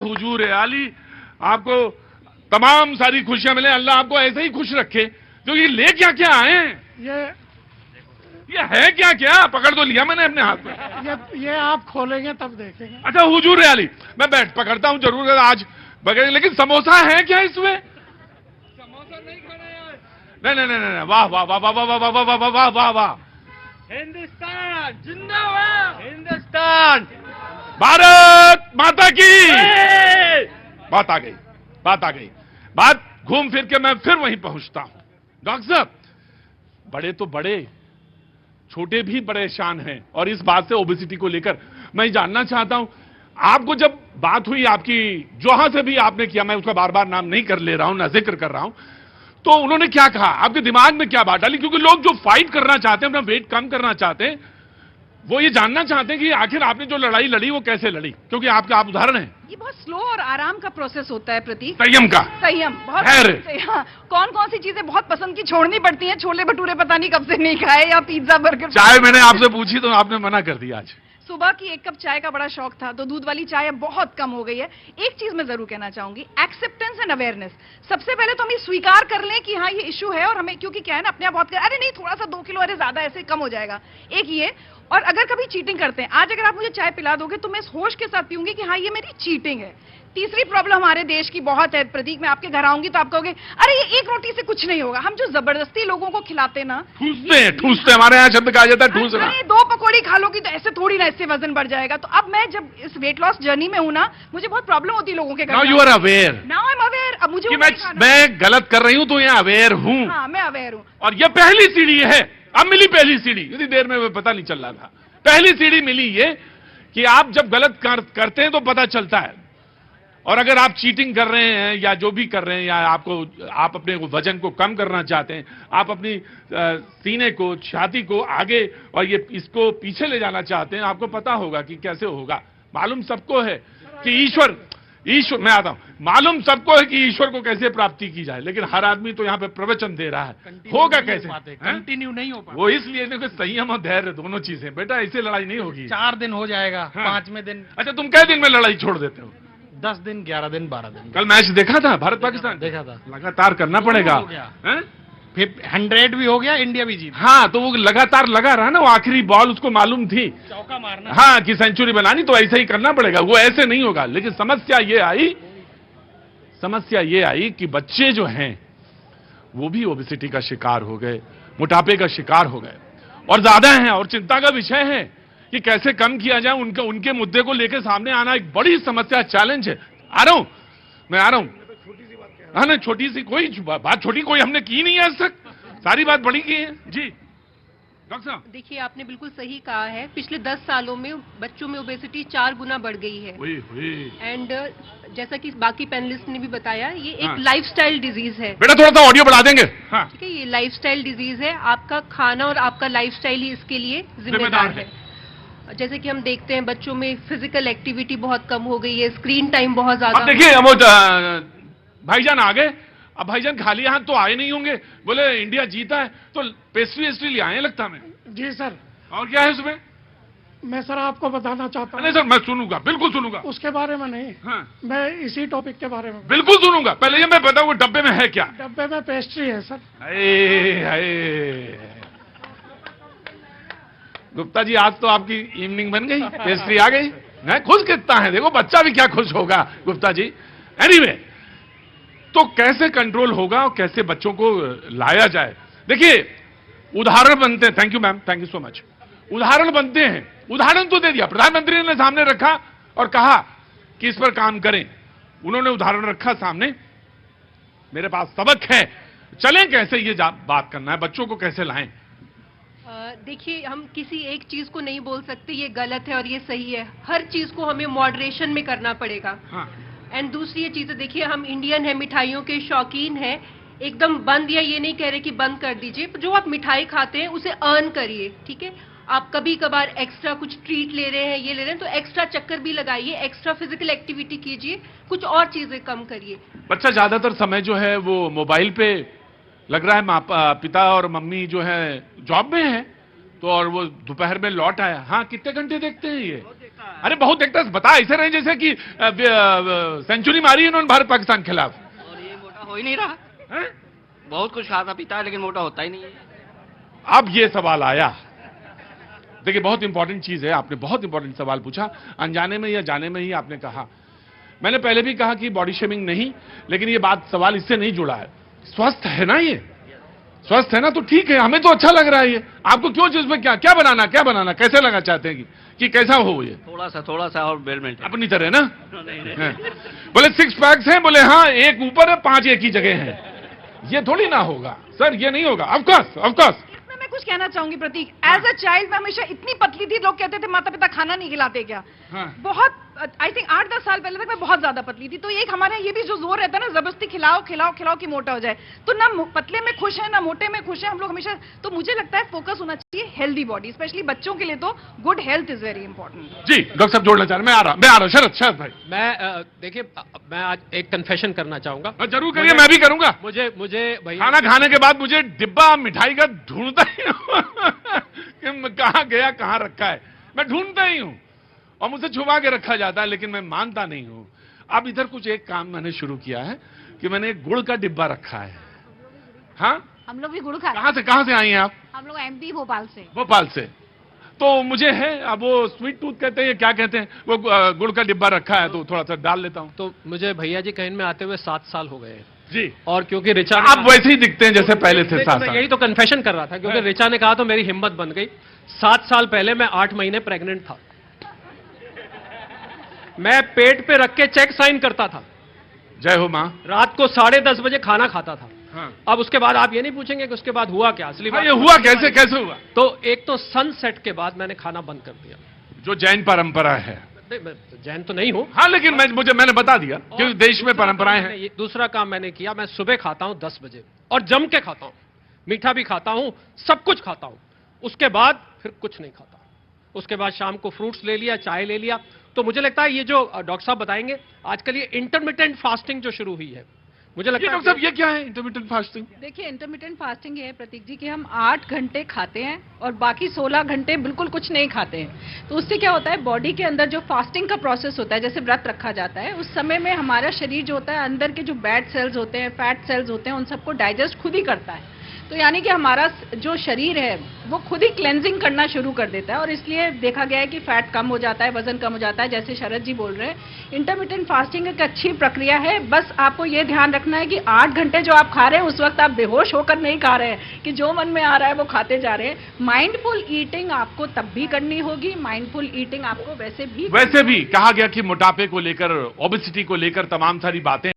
हुजूर आली आपको तमाम सारी खुशियां मिले, अल्लाह आपको ऐसे ही खुश रखे। क्योंकि ले क्या क्या आए हैं, ये है क्या क्या, पकड़ तो लिया मैंने अपने हाथ में। ये आप खोलेंगे तब देखेंगे। अच्छा हुजूर आली, मैं बैठ पकड़ता हूं जरूर आज बगैर, लेकिन समोसा है क्या इसमें? समोसा नहीं खाना यार। नहीं नहीं नहीं नहीं, वाह वाह वाह वाह वाह वाह वाह वाह वाह वाह वाह। हिंदुस्तान जिंदाबाद, हिंदुस्तान, भारत माता की। बात आ गई, बात आ गई, बात घूम फिर के मैं फिर वहीं पहुंचता हूं। डॉक्टर साहब, बड़े तो बड़े, छोटे भी परेशान हैं, और इस बात से ओबेसिटी को लेकर मैं जानना चाहता हूं, आपको जब बात हुई आपकी, जहां से भी आपने किया, मैं उसका बार बार नाम नहीं कर ले रहा हूं, ना जिक्र कर रहा हूं, तो उन्होंने क्या कहा, आपके दिमाग में क्या बात डाली? क्योंकि लोग जो फाइट करना चाहते हैं, अपना वेट कम करना चाहते हैं, वो ये जानना चाहते हैं कि आखिर आपने जो लड़ाई लड़ी वो कैसे लड़ी, क्योंकि आपका आप उदाहरण है। ये बहुत स्लो और आराम का प्रोसेस होता है प्रतीक। संयम का। संयम बहुत। हाँ, कौन कौन सी चीजें बहुत पसंद की छोड़नी पड़ती हैं। छोले भटूरे पता नहीं कब से नहीं खाए, या पिज्जा बर्गर। चाय मैंने आपसे पूछी तो आपने मना कर दिया आज। सुबह की 1 कप चाय का बड़ा शौक था, तो दूध वाली चाय अब बहुत कम हो गई है। एक चीज मैं जरूर कहना चाहूंगी, एक्सेप्टेंस एंड अवेयरनेस। सबसे पहले तो हम ये स्वीकार कर लें कि हाँ ये इशू है, और हमें, क्योंकि क्या है ना, अपने आप बहुत अरे नहीं थोड़ा सा 2 किलो, अरे ज्यादा, ऐसे कम हो जाएगा। एक ये, और अगर कभी चीटिंग करते हैं, आज अगर आप मुझे चाय पिला दोगे तो मैं होश के साथ पीऊंगी कि हाँ ये मेरी चीटिंग है। तीसरी प्रॉब्लम हमारे देश की बहुत है प्रतीक, मैं आपके घर आऊंगी तो आप कहोगे अरे ये एक रोटी से कुछ नहीं होगा। हम जो जबरदस्ती लोगों को खिलाते ना, ठूसते, हमारे यहाँ शब्द कहा जाता है ठूसना। अरे 2 पकौड़ी खा लोगी तो ऐसे थोड़ी ना, इससे वजन बढ़ जाएगा। तो अब मैं जब इस वेट लॉस जर्नी में हूं ना, मुझे बहुत प्रॉब्लम होती है लोगों के घर। Now you are aware. Now I am aware. अब मुझे मैं गलत कर रही हूं तो यहाँ अवेयर हूं। हाँ, मैं अवेयर हूं। और ये पहली सीढ़ी है, अब मिली पहली सीढ़ी, इतनी देर में पता नहीं चल रहा था। पहली सीढ़ी मिली ये कि आप जब गलत करते हैं तो पता चलता है, और अगर आप चीटिंग कर रहे हैं या जो भी कर रहे हैं, या आप अपने वजन को कम करना चाहते हैं, आप अपनी सीने को, छाती को आगे और ये इसको पीछे ले जाना चाहते हैं, आपको पता होगा कि कैसे होगा। मालूम सबको है कि ईश्वर, मैं आता हूं, मालूम सबको है कि ईश्वर को कैसे प्राप्ति की जाए, लेकिन हर आदमी तो यहां पे प्रवचन दे रहा है, होगा कैसे? कंटिन्यू नहीं हो पाता। वो इसलिए देखो, संयम और धैर्य दोनों चीजें, बेटा ऐसे लड़ाई नहीं होगी। 4 दिन हो जाएगा, हाँ। 5वें दिन। अच्छा, तुम कै दिन में लड़ाई छोड़ देते हो? 10 दिन, 11 दिन, 12 दिन। कल मैच देखा था भारत पाकिस्तान? देखा था। लगातार करना पड़ेगा। हो गया। फिर 100 भी हो गया, इंडिया भी जीत। हाँ, तो वो लगातार लगा रहा ना, वो आखिरी बॉल उसको मालूम थी चौका मारना, हाँ, कि सेंचुरी बनानी, तो ऐसे ही करना पड़ेगा, वो ऐसे नहीं होगा। लेकिन समस्या ये आई कि बच्चे जो हैं वो भी ओबेसिटी का शिकार हो गए, मोटापे का शिकार हो गए, और ज्यादा हैं, और चिंता का विषय है कि कैसे कम किया जाए। उनके मुद्दे को लेकर सामने आना एक बड़ी समस्या, चैलेंज है। मैं आ रहा हूं। हाँ ना, छोटी सी कोई बात, छोटी कोई हमने की नहीं है आज तक, सारी बात बड़ी की है। जी डॉक्टर साहब, देखिए आपने बिल्कुल सही कहा है, पिछले 10 सालों में बच्चों में ओबेसिटी 4 गुना बढ़ गई है। एंड जैसा कि बाकी पैनलिस्ट ने भी बताया, ये एक लाइफस्टाइल डिजीज है। बेटा थोड़ा सा ऑडियो बढ़ा देंगे। हाँ। ठीक है, ये लाइफस्टाइल डिजीज है। आपका खाना और आपका लाइफस्टाइल ही इसके लिए जिम्मेदार है। जैसे कि हम देखते हैं बच्चों में फिजिकल एक्टिविटी बहुत कम हो गई है, स्क्रीन टाइम बहुत ज्यादा। देखिए भाईजान आ गए, अब भाईजान खाली हाथ तो आए नहीं होंगे, बोले इंडिया जीता है तो पेस्ट्री ले आए लगता है। जी सर। और क्या है उसमें? मैं सर आपको बताना चाहता हूँ। नहीं सर, मैं सुनूंगा, बिल्कुल सुनूंगा। उसके बारे में नहीं। हाँ। मैं इसी टॉपिक के बारे में बिल्कुल सुनूंगा। पहले ये मैं बताऊँ डब्बे में है क्या? डब्बे में पेस्ट्री है सर। गुप्ता जी, आज तो आपकी इवनिंग बन गई, पेस्ट्री आ गई। मैं खुश कितना है, देखो बच्चा भी क्या खुश होगा गुप्ता जी। एनीवे, तो कैसे कंट्रोल होगा और कैसे बच्चों को लाया जाए? देखिए उदाहरण बनते हैं। Thank you ma'am, thank you so much. उदाहरण बनते हैं, उदाहरण तो दे दिया, प्रधानमंत्री ने सामने रखा और कहा कि इस पर काम करें। उन्होंने उदाहरण रखा सामने, मेरे पास सबक है, चलें कैसे ये बात करना है, बच्चों को कैसे लाएं। देखिए, हम किसी एक चीज को नहीं बोल सकते ये गलत है और ये सही है। हर चीज को हमें मॉडरेशन में करना पड़ेगा। हाँ। एंड दूसरी ये चीज है, देखिए हम इंडियन है, मिठाइयों के शौकीन है, एकदम बंद या ये नहीं कह रहे कि बंद कर दीजिए, जो आप मिठाई खाते हैं उसे अर्न करिए। ठीक है, आप कभी कभार एक्स्ट्रा कुछ ट्रीट ले रहे हैं, ये ले रहे हैं, तो एक्स्ट्रा चक्कर भी लगाइए, एक्स्ट्रा फिजिकल एक्टिविटी कीजिए, कुछ और चीजें कम करिए। बच्चा ज्यादातर समय जो है वो मोबाइल पे लग रहा है, पिता और मम्मी जो है जॉब में है, तो और वो दोपहर में लौट आया। हाँ, कितने घंटे देखते हैं ये? अरे बहुत एक्टर्स बता ऐसे रहे जैसे कि सेंचुरी मारी इन्होंने भारत पाकिस्तान के खिलाफ। और ये मोटा हो ही नहीं रहा। हैं? बहुत कुछ खाता पीता है लेकिन मोटा होता ही नहीं है। अब ये सवाल आया, देखिए बहुत इंपॉर्टेंट चीज है, आपने बहुत इंपॉर्टेंट सवाल पूछा, अनजाने में या जाने में ही आपने कहा। मैंने पहले भी कहा कि बॉडी शेमिंग नहीं, लेकिन ये बात सवाल इससे नहीं जुड़ा है। स्वस्थ है ना, ये स्वस्थ है ना, तो ठीक है, हमें तो अच्छा लग रहा है ये। आपको क्यों चीज में क्या बनाना कैसे लगा चाहते हैं कि कैसा हो ये? थोड़ा सा और वेल मेंटेन। अपनी तरह ना। हैं। बोले 6 पैक्स हैं, बोले हाँ, एक ऊपर है 5 एक ही जगह है। ये थोड़ी ना होगा सर, ये नहीं होगा। ऑफकोर्स मैं कुछ कहना चाहूंगी प्रतीक, एज अ चाइल्ड मैं हमेशा इतनी पतली थी, लोग कहते थे माता पिता खाना नहीं खिलाते क्या। हाँ। बहुत आई थिंक 8-10 साल पहले तक मैं बहुत ज्यादा पतली थी, तो एक हमारे ये भी जो जोर रहता है ना, जबरदस्ती खिलाओ कि मोटा हो जाए। तो ना पतले में खुश है ना मोटे में खुश है हम लोग हमेशा। तो मुझे लगता है फोकस होना चाहिए हेल्दी बॉडी, स्पेशली बच्चों के लिए तो good health is very important. जी डॉक्टर साहब जोड़ना चाह रहे, मैं आ रहा हूं शरद भाई। मैं देखिए, मैं आज एक कन्फेशन करना चाहूंगा। जरूर करिए, मैं भी करूंगा। मुझे भैया खाना खाने के बाद मुझे डिब्बा मिठाई का ढूंढता ही हूं कि कहां गया, कहां रखा है, मैं ढूंढता ही हूं और मुझसे छुपा के रखा जाता है, लेकिन मैं मानता नहीं हूं। अब इधर कुछ एक काम मैंने शुरू किया है कि मैंने एक गुड़ का डिब्बा रखा है। हाँ, हम लोग भी गुड़ खाते कहां से आई हैं आप? हम लोग एमपी भोपाल से। भोपाल से। तो मुझे है, अब वो स्वीट टूथ कहते हैं या क्या कहते हैं, वो गुड़ का डिब्बा रखा है, तो थोड़ा सा डाल लेता हूं। तो मुझे भैया जी कहीं में आते हुए 7 साल हो गए हैं जी। और क्योंकि रिचा आप वैसे ही दिखते हैं जैसे पहले थे। तो मैं यही तो कन्फेशन कर रहा था, क्योंकि रिचा ने कहा तो मेरी हिम्मत बन गई। 7 साल पहले मैं 8 महीने प्रेग्नेंट था। मैं पेट पे रख के चेक साइन करता था। जय हो मां। रात को 10:30 बजे खाना खाता था। हाँ। अब उसके बाद आप ये नहीं पूछेंगे कि उसके बाद हुआ क्या। असली बात ये हुआ कैसे हुआ? तो एक तो सनसेट के बाद मैंने खाना बंद कर दिया, जो जैन परंपरा है। नहीं, मैं जैन तो नहीं हूं। हाँ, लेकिन मैंने बता दिया क्योंकि देश में परंपराएं हैं। दूसरा काम मैंने किया, मैं सुबह खाता हूं 10 बजे और जम के खाता हूं, मीठा भी खाता हूं, सब कुछ खाता हूं। उसके बाद फिर कुछ नहीं खाता। उसके बाद शाम को फ्रूट्स ले लिया, चाय ले लिया। तो मुझे लगता है ये जो डॉक्टर साहब बताएंगे आजकल, ये इंटरमिटेंट फास्टिंग जो शुरू हुई है, मुझे लगता है डॉक्टर साहब ये क्या है इंटरमिटेंट फास्टिंग? देखिए, इंटरमिटेंट फास्टिंग ये है प्रतीक जी कि हम 8 घंटे खाते हैं और बाकी 16 घंटे बिल्कुल कुछ नहीं खाते हैं। तो उससे क्या होता है, बॉडी के अंदर जो फास्टिंग का प्रोसेस होता है, जैसे व्रत रखा जाता है, उस समय में हमारा शरीर जो होता है, अंदर के जो बैड सेल्स होते हैं, फैट सेल्स होते हैं, उन सबको डाइजेस्ट खुद ही करता है। तो यानी कि हमारा जो शरीर है वो खुद ही क्लेंजिंग करना शुरू कर देता है और इसलिए देखा गया है कि फैट कम हो जाता है, वजन कम हो जाता है, जैसे शरद जी बोल रहे हैं। इंटरमिटेंट फास्टिंग एक अच्छी प्रक्रिया है। बस आपको ये ध्यान रखना है कि 8 घंटे जो आप खा रहे हैं उस वक्त आप बेहोश होकर नहीं खा रहे हैं कि जो मन में आ रहा है वो खाते जा रहे हैं। माइंडफुल ईटिंग आपको तब भी करनी होगी, माइंडफुल ईटिंग आपको वैसे भी कहा गया कि मोटापे को लेकर, ओबेसिटी को लेकर तमाम सारी बातें